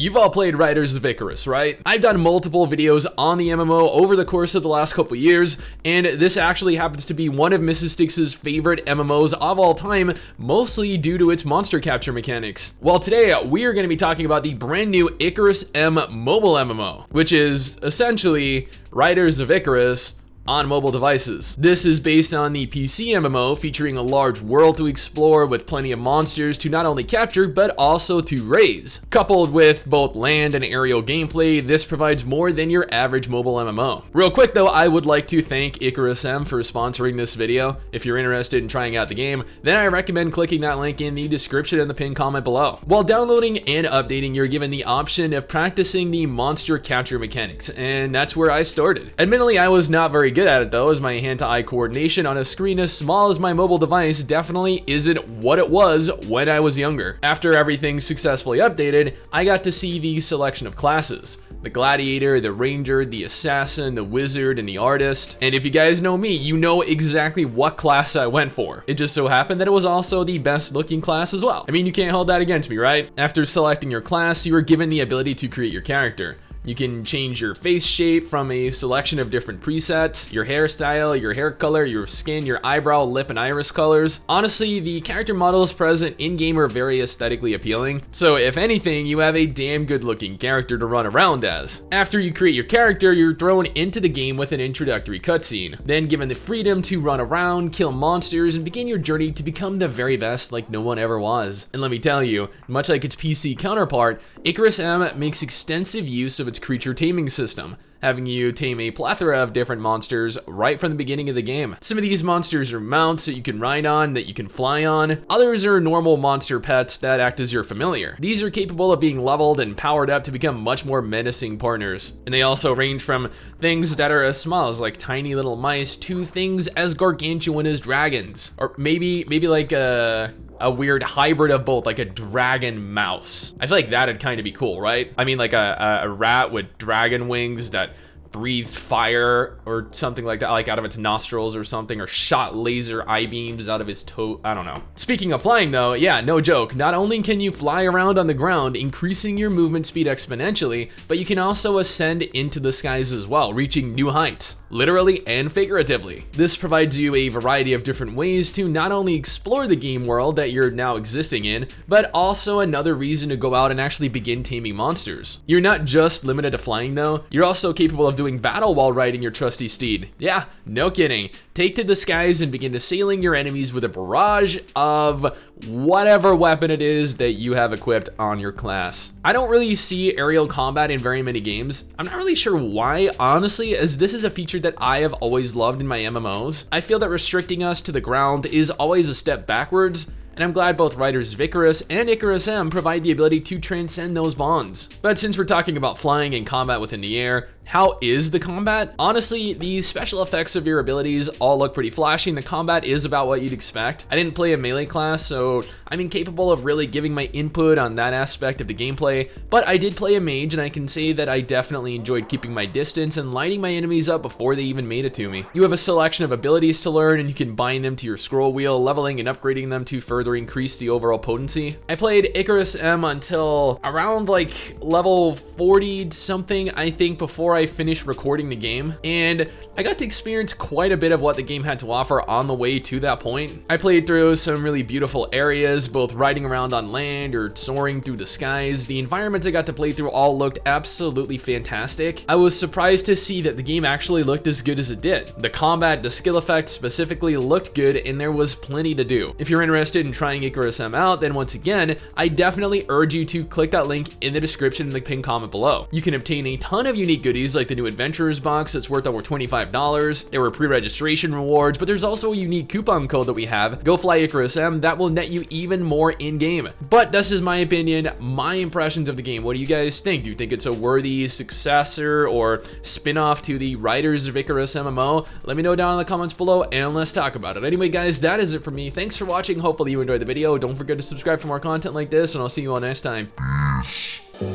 You've all played Riders of Icarus, right? I've done multiple videos on the MMO over the course of the last couple years, and this actually happens to be one of Mrs Stix's favorite MMOs of all time, mostly due to its monster capture mechanics. Well, today we are going to be talking about the brand new Icarus M mobile MMO, which is essentially Riders of Icarus on mobile devices. This is based on the PC MMO, featuring a large world to explore with plenty of monsters to not only capture but also to raise. Coupled with both land and aerial gameplay, this provides more than your average mobile MMO. Real quick though, I would like to thank Icarus M for sponsoring this video. If you're interested in trying out the game, then I recommend clicking that link in the description and the pinned comment below. While downloading and updating, you're given the option of practicing the monster capture mechanics, and that's where I started. Admittedly, I was not very good at it though, as my hand-to-eye coordination on a screen as small as my mobile device definitely isn't what it was when I was younger. After everything successfully updated, I got to see the selection of classes: the gladiator, the ranger, the assassin, the wizard, and the artist. And if you guys know me, you know exactly what class I went for. It just so happened that it was also the best looking class as well. I mean, you can't hold that against me, right? After selecting your class, you are given the ability to create your character. You can change your face shape from a selection of different presets, your hairstyle, your hair color, your skin, your eyebrow, lip, and iris colors. Honestly, the character models present in-game are very aesthetically appealing, so if anything, you have a damn good looking character to run around as. After you create your character, you're thrown into the game with an introductory cutscene, then given the freedom to run around, kill monsters, and begin your journey to become the very best like no one ever was. And let me tell you, much like its PC counterpart, Icarus M makes extensive use of its creature taming system, having you tame a plethora of different monsters right from the beginning of the game. Some of these monsters are mounts that you can ride on, that you can fly on. Others are normal monster pets that act as your familiar. These are capable of being leveled and powered up to become much more menacing partners. And they also range from things that are as small as like tiny little mice to things as gargantuan as dragons. Or maybe like a weird hybrid of both, like a dragon mouse. I feel like that'd kind of be cool, right? I mean, like a rat with dragon wings that breathed fire or something like that, like out of its nostrils or something, or shot laser eye beams out of his toe. I don't know. Speaking of flying though, yeah, no joke. Not only can you fly around on the ground, increasing your movement speed exponentially, but you can also ascend into the skies as well, reaching new heights, literally and figuratively. This provides you a variety of different ways to not only explore the game world that you're now existing in, but also another reason to go out and actually begin taming monsters. You're not just limited to flying though, you're also capable of doing battle while riding your trusty steed. Yeah, no kidding. Take to the skies and begin assailing your enemies with a barrage of whatever weapon it is that you have equipped on your class. I don't really see aerial combat in very many games. I'm not really sure why, honestly, as this is a feature that I have always loved in my MMOs. I feel that restricting us to the ground is always a step backwards, and I'm glad both Riders of Icarus and Icarus M provide the ability to transcend those bonds. But since we're talking about flying and combat within the air, how is the combat? Honestly, the special effects of your abilities all look pretty flashy, and the combat is about what you'd expect. I didn't play a melee class, so I'm incapable of really giving my input on that aspect of the gameplay, but I did play a mage, and I can say that I definitely enjoyed keeping my distance and lighting my enemies up before they even made it to me. You have a selection of abilities to learn, and you can bind them to your scroll wheel, leveling and upgrading them to further increase the overall potency. I played Icarus M until around like level 40 something, I think, before I finished recording the game, and I got to experience quite a bit of what the game had to offer on the way to that point. I played through some really beautiful areas, both riding around on land or soaring through the skies. The environments I got to play through all looked absolutely fantastic. I was surprised to see that the game actually looked as good as it did. The combat, the skill effects specifically looked good, and there was plenty to do. If you're interested in trying Icarus M out, then once again, I definitely urge you to click that link in the description in the pinned comment below. You can obtain a ton of unique goodies like the new Adventurers box that's worth over $25. There were pre-registration rewards, but there's also a unique coupon code that we have, Go Fly Icarus M, that will net you even more in-game. But this is my opinion, my impressions of the game. What do you guys think? Do you think it's a worthy successor or spin-off to the Riders of Icarus MMO? Let me know down in the comments below, and let's talk about it. Anyway guys, that is it for me. Thanks for watching. Hopefully you enjoyed the video. Don't forget to subscribe for more content like this, and I'll see you all next time.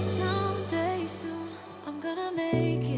Someday soon, I'm gonna make it.